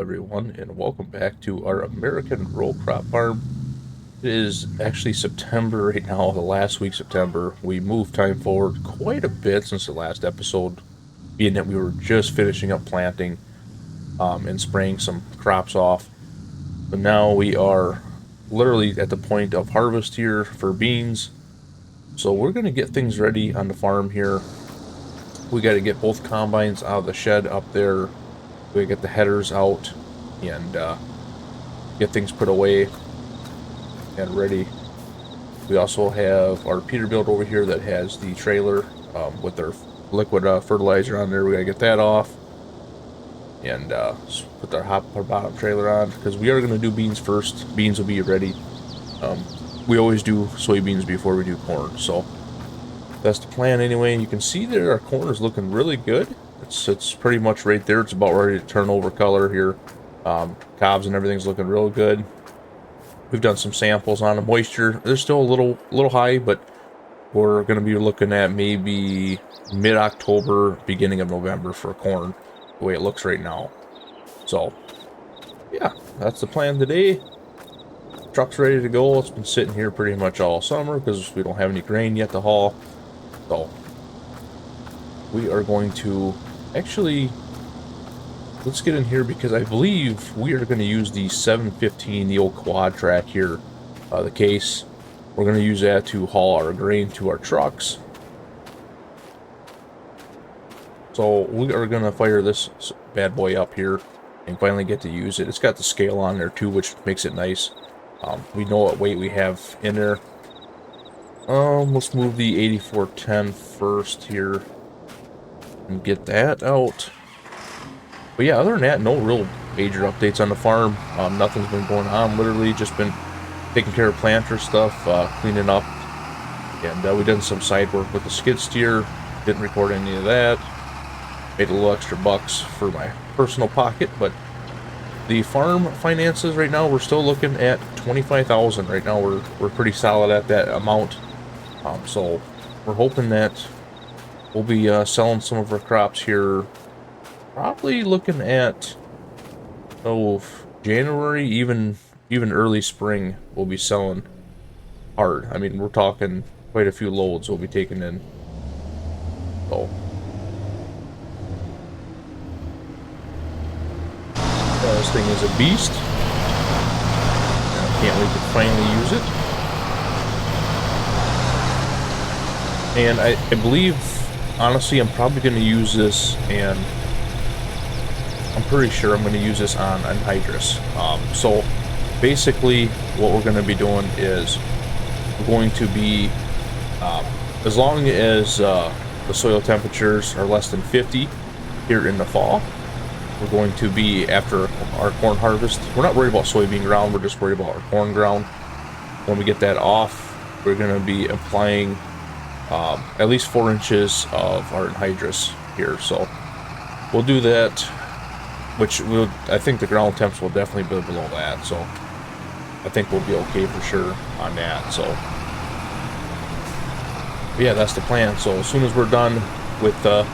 everyone, and welcome back to our American row crop farm. It is actually September right now, the last week September. We moved time forward quite a bit since the last episode, being that we were just finishing up planting and spraying some crops off. But now we are literally at the point of harvest here for beans. So we're going to get things ready on the farm here. We got to get both combines out of the shed up there. We get the headers out and get things put away and ready. We also have our Peterbilt over here that has the trailer with our liquid fertilizer on there. We gotta get that off and put our bottom trailer on because we are going to do beans first. Beans will be ready. We always do soybeans before we do corn, so that's the plan anyway. You can see there our corn is looking really good. It's pretty much right there. It's about ready to turn over color here. Cobs and everything's looking real good. We've done some samples on the moisture. They're still a little high, but we're going to be looking at maybe mid-October, beginning of November for corn, the way it looks right now. So, yeah, that's the plan today. Truck's ready to go. It's been sitting here pretty much all summer because we don't have any grain yet to haul. So, we are going to actually, let's get in here because I believe we are going to use the 715, the old quad track here, the case. We're going to use that to haul our grain to our trucks. So we are going to fire this bad boy up here and finally get to use it. It's got the scale on there too, which makes it nice. We know what weight we have in there. Let's move the 8410 first here and get that out. But yeah, other than that, no real major updates on the farm. Nothing's been going on. Literally just been taking care of planter stuff, cleaning up, and we done some side work with the skid steer. Didn't record any of that. Made a little extra bucks for my personal pocket, but the farm finances right now, we're still looking at 25,000 right now. We're pretty solid at that amount. So we're hoping that we'll be selling some of our crops here. Probably looking at January, even early spring. We'll be selling hard. I mean, we're talking quite a few loads we'll be taking in. So this thing is a beast. I can't wait to finally use it. And I believe, honestly, I'm probably going to use this, and I'm pretty sure I'm going to use this on anhydrous. So basically what we're going to be doing is we're going to be, as long as the soil temperatures are less than 50 here in the fall, we're going to be, after our corn harvest, we're not worried about soybean ground, we're just worried about our corn ground. When we get that off, we're going to be applying at least 4 inches of our anhydrous here. So we'll do that, which I think the ground temps will definitely be below that. So I think we'll be okay for sure on that. So yeah, that's the plan. So as soon as we're done with the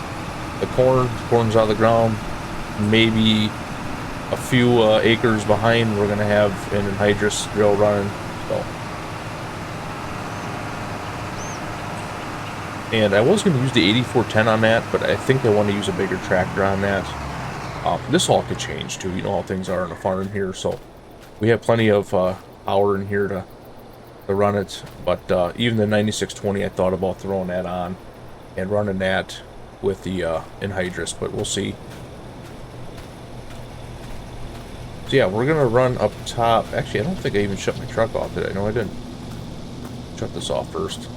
corn's out of the ground, maybe a few acres behind, we're gonna have an anhydrous drill running. So, and I was gonna use the 8410 on that, but I think I want to use a bigger tractor on that. This all could change too. You know how things are on a farm here, so we have plenty of power in here to run it. But even the 9620, I thought about throwing that on and running that with the anhydrous, but we'll see. So yeah, we're gonna run up top. Actually, I don't think I even shut my truck off, did I? No, I didn't. Shut this off first.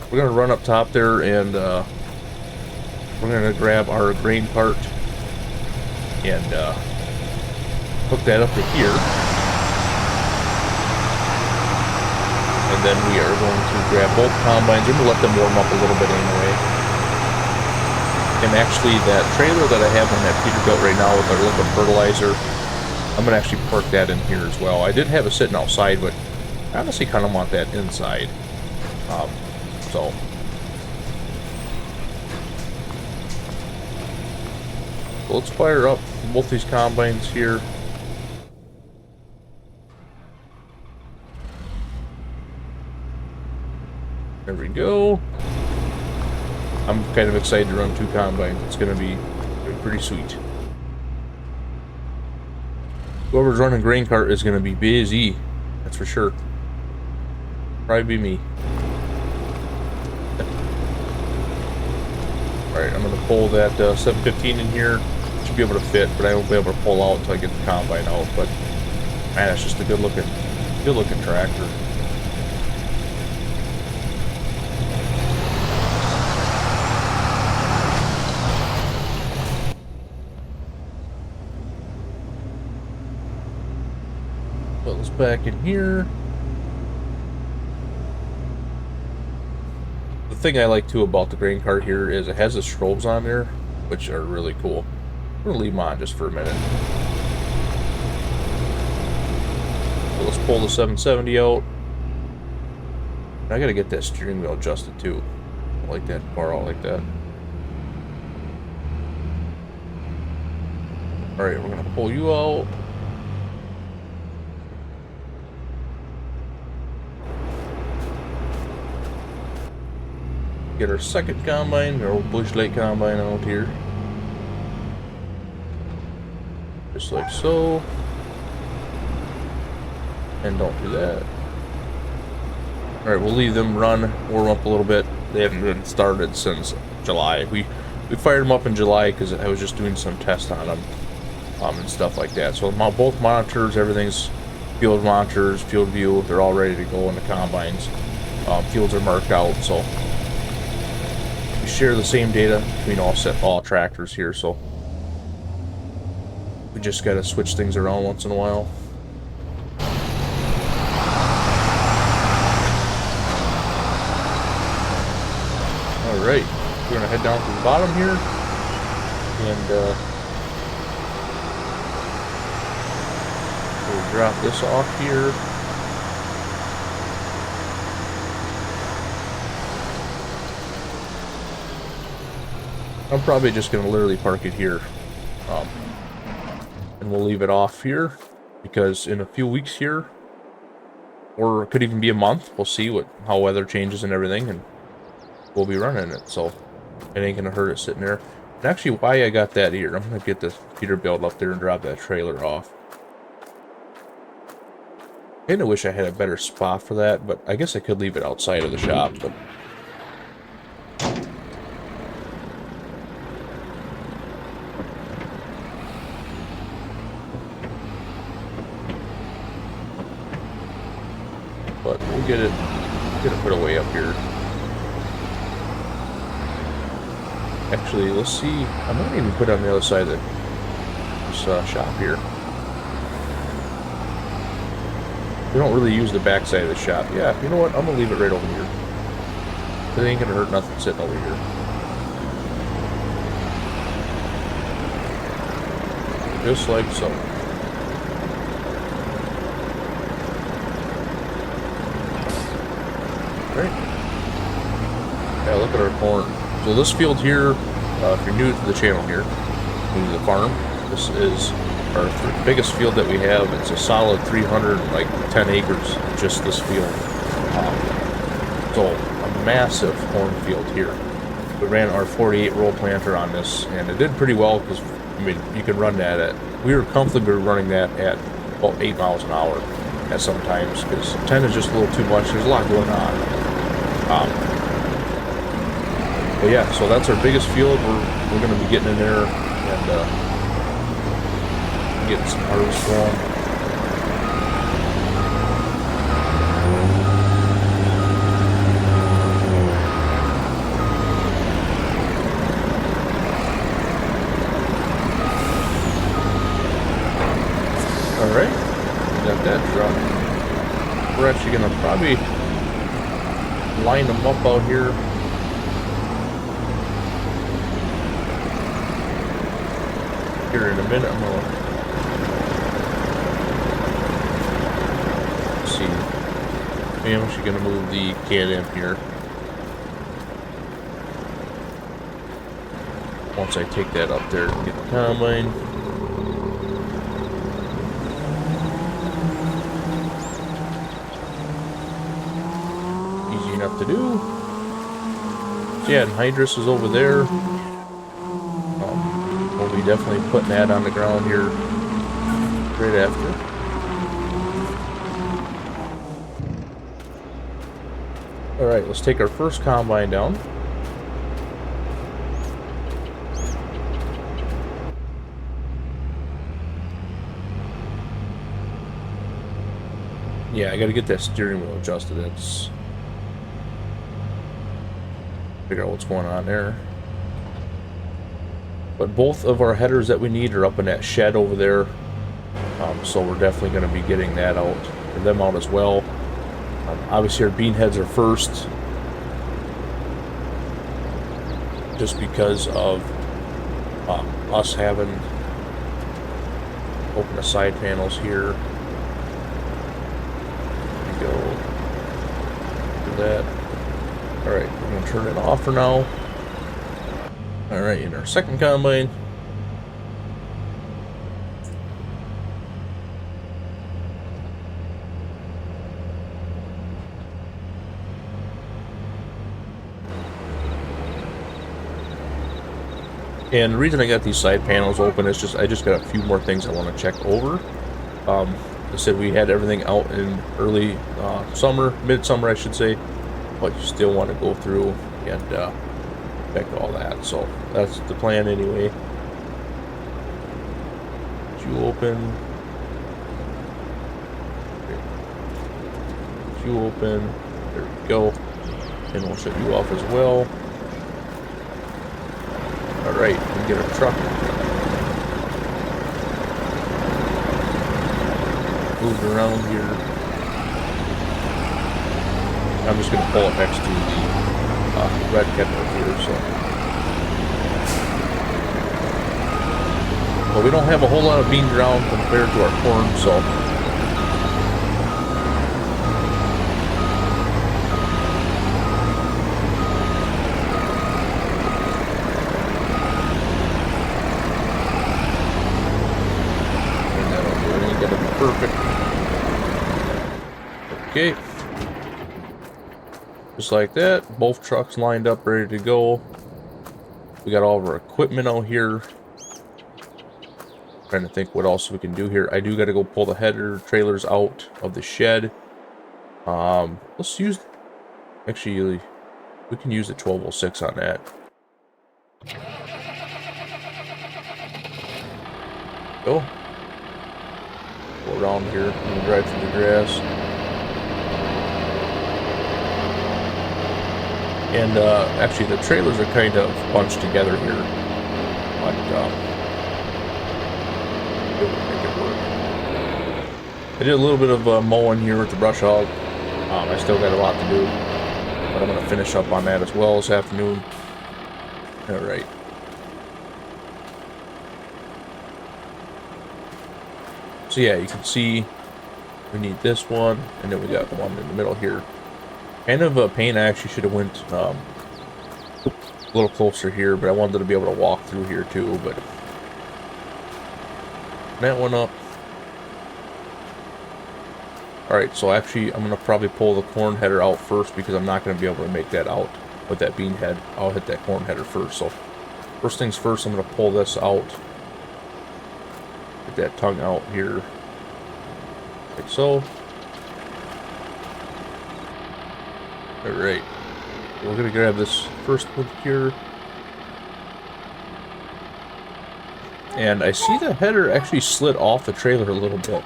We're gonna run up top there, and we're gonna grab our grain cart and hook that up to here, and then we are going to grab both combines and we'll let them warm up a little bit anyway. And actually, that trailer that I have on that Peterbilt right now with our liquid fertilizer, I'm gonna actually park that in here as well. I did have it sitting outside, but I honestly kind of want that inside. So So let's fire up both these combines here. There we go. I'm kind of excited to run 2 combines. It's going to be pretty sweet. Whoever's running grain cart is going to be busy. That's for sure. Probably be me. Alright, I'm going to pull that 715 in here. Should be able to fit, but I won't be able to pull out until I get the combine out. But man, it's just a good looking tractor. Put this back in here. The thing I like too about the grain cart here is it has the strobes on there, which are really cool. I'm gonna leave them on just for a minute. So let's pull the 770 out. I gotta get that steering wheel adjusted too. I like that far out like that. Alright, we're gonna pull you out. Get our second combine, our old Bush Lake combine out here. Just like so. And don't do that. Alright, we'll leave them run, warm up a little bit. They haven't been started since July. We fired them up in July because I was just doing some tests on them and stuff like that. So both monitors, everything's field monitors, field view, they're all ready to go in the combines. Fields are marked out, so we share the same data between all tractors here, so we just gotta switch things around once in a while. Alright, we're gonna head down to the bottom here and we'll drop this off here. I'm probably just going to literally park it here, and we'll leave it off here, because in a few weeks here, or it could even be a month, we'll see how weather changes and everything, and we'll be running it, so it ain't going to hurt it sitting there. And actually, why I got that here, I'm going to get this Peterbilt up there and drop that trailer off. I kind of wish I had a better spot for that, but I guess I could leave it outside of the shop, but we'll get it put away up here. Actually, let's see. I might even put it on the other side of this shop here. We don't really use the back side of the shop. Yeah, you know what? I'm gonna leave it right over here. It ain't gonna hurt nothing sitting over here. Just like so. Right. Yeah, look at our corn. So this field here, if you're new to the channel here, new to the farm, this is our biggest field that we have. It's a solid 310 acres, just this field. So a massive cornfield here. We ran our 48 roll planter on this, and it did pretty well because, I mean, you can run that at, we were comfortably running that at about 8 miles an hour at some times, because 10 is just a little too much. There's a lot going on. But yeah, so that's our biggest field. We're going to be getting in there and getting some harvest going. Alright, got that dropped. We're actually going to probably line them up out here. Here in a minute, I'm gonna see. Maybe I'm actually gonna move the Can-Am here. once I take that up there and get the combine. Easy enough to do. So yeah, anhydrous is over there. We'll be definitely putting that on the ground here right after. Alright, let's take our first combine down. Yeah, I gotta get that steering wheel adjusted. That's... figure out what's going on there. But both of our headers that we need are up in that shed over there. So we're definitely going to be getting that out, or them out as well. Obviously our bean heads are first, just because of us having open the side panels here. There we go. Do that. Alright, we're going to turn it off for now. Alright, in our second combine. And the reason I got these side panels open is I just got a few more things I want to check over. I said we had everything out in early summer, midsummer I should say, but you still want to go through and check all that. So that's the plan anyway. You open. You open. There we go. And we'll shut you off as well. Alright, we can get our truck moved around here. I'm just going to pull it next to the red kettle here, so. Well, we don't have a whole lot of bean ground compared to our corn, so. Perfect. Okay. Just like that. Both trucks lined up, ready to go. We got all of our equipment out here. Trying to think what else we can do here. I do got to go pull the header trailers out of the shed. Let's use... Actually, we can use the 1206 on that. Go. Go around here and drive through the grass. And actually the trailers are kind of bunched together here, but it would make it work. I did a little bit of mowing here with the brush hog. I still got a lot to do, but I'm going to finish up on that as well this afternoon. Alright. So yeah, you can see we need this one, and then we got one in the middle here. Kind of a pain. I actually should have went a little closer here, but I wanted to be able to walk through here too. But that one up. All right, so actually I'm gonna probably pull the corn header out first because I'm not gonna be able to make that out with that bean head. I'll hit that corn header first. So first things first, I'm gonna pull this out. Get that tongue out here, like so. Alright, we're gonna grab this first one here. And I see the header actually slid off the trailer a little bit.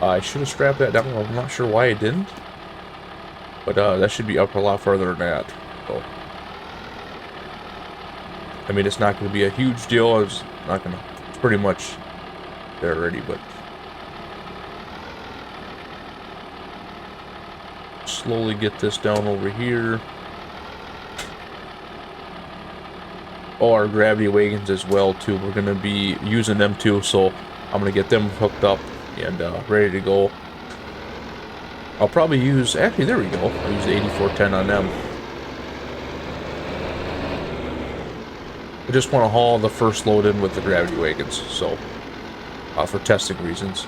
I should have strapped that down. I'm not sure why I didn't. But that should be up a lot further than that. So, I mean, it's not going to be a huge deal. It's not going to... It's pretty much there already, but... Slowly get this down over here. Oh, our gravity wagons as well, too. We're going to be using them, too, so I'm going to get them hooked up and ready to go. I'll probably use... Actually, there we go. I'll use the 8410 on them. I just want to haul the first load in with the gravity wagons, so for testing reasons.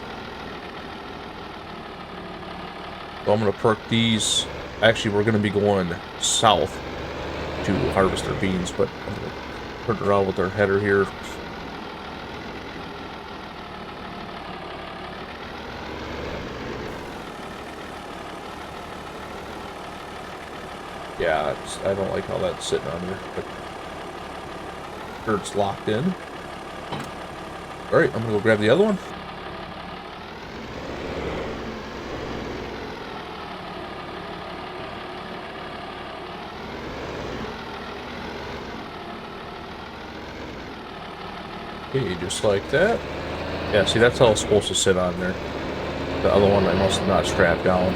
So I'm going to perk these. Actually, we're going to be going south to harvest our beans, but I'm going to turn around with our header here. Yeah, I don't like how that's sitting on here, but sure it's locked in. Alright, I'm going to go grab the other one. Okay, just like that. Yeah, see, that's how it's supposed to sit on there. The other one I must have not strapped down.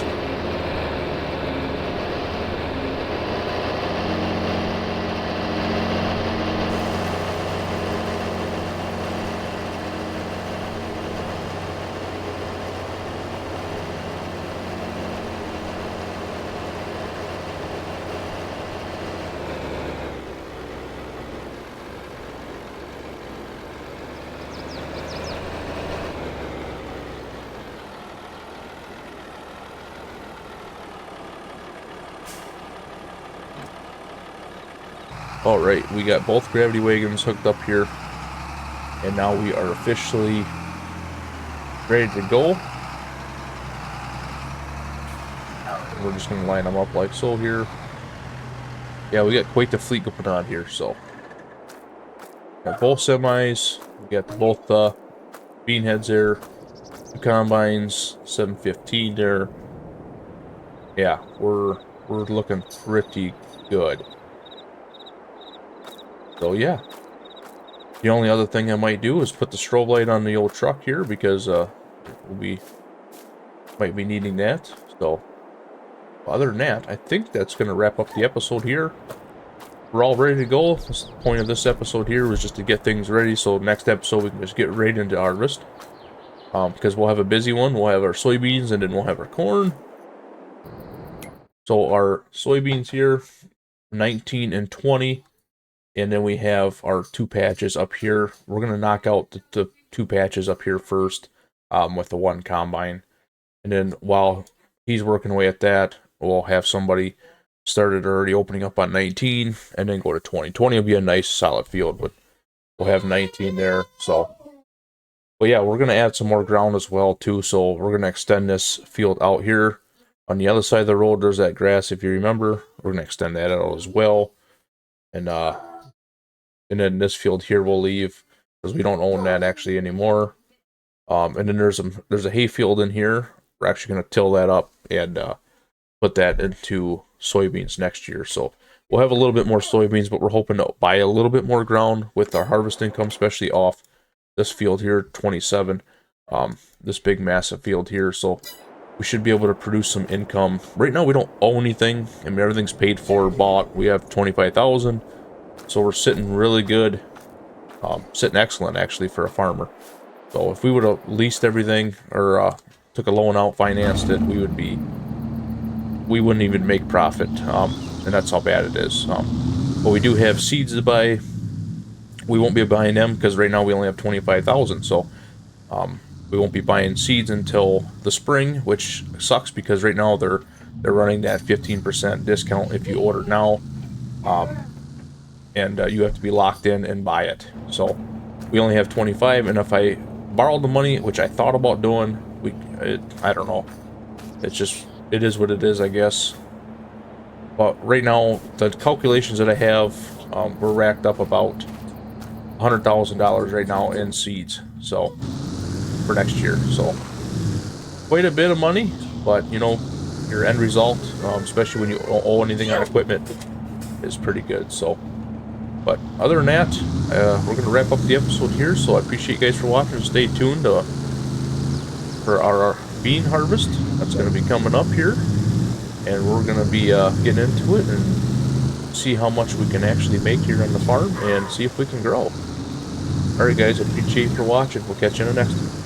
Alright, we got both gravity wagons hooked up here. And now we are officially ready to go. We're just going to line them up like so here. Yeah, we got quite the fleet going on here, so. Got both semis. We got both bean heads there. 2 combines. 715 there. Yeah, we're looking pretty good. So yeah. The only other thing I might do is put the strobe light on the old truck here because might be needing that. So other than that, I think that's going to wrap up the episode here. We're all ready to go. The point of this episode here was just to get things ready, so next episode we can just get right into harvest. Because we'll have a busy one. We'll have our soybeans and then we'll have our corn. So our soybeans here, 19 and 20. And then we have our 2 patches up here. We're going to knock out the 2 patches up here first with the 1 combine. And then while he's working away at that, we'll have somebody started already opening up on 19 and then go to 20. 20 will be a nice solid field, but we'll have 19 there. So, but yeah, we're going to add some more ground as well too. So we're going to extend this field out here. On the other side of the road, there's that grass, if you remember. We're going to extend that out as well. And then this field here we'll leave because we don't own that actually anymore. And then there's a hay field in here. We're actually going to till that up and put that into soybeans next year. So we'll have a little bit more soybeans, but we're hoping to buy a little bit more ground with our harvest income, especially off this field here, 27. This big massive field here. So we should be able to produce some income. Right now we don't own anything. I mean, everything's paid for, bought. We have 25,000. So we're sitting really good, sitting excellent actually for a farmer. So if we would have leased everything or took a loan out, financed it, we wouldn't even make profit, and that's how bad it is. But we do have seeds to buy. We won't be buying them because right now we only have 25,000. So we won't be buying seeds until the spring, which sucks because right now they're running that 15% discount if you order now. And you have to be locked in and buy it. So we only have 25, and if I borrowed the money, which I thought about doing, I don't know. It is what it is, I guess. But right now, the calculations that I have, we're racked up about $100,000 right now in seeds. So for next year, so quite a bit of money. But you know, your end result, especially when you don't owe anything on equipment, is pretty good. So. But other than that, we're going to wrap up the episode here. So I appreciate you guys for watching. Stay tuned for our bean harvest. That's going to be coming up here. And we're going to be getting into it and see how much we can actually make here on the farm and see if we can grow. Alright guys, I appreciate you for watching. We'll catch you in the next one.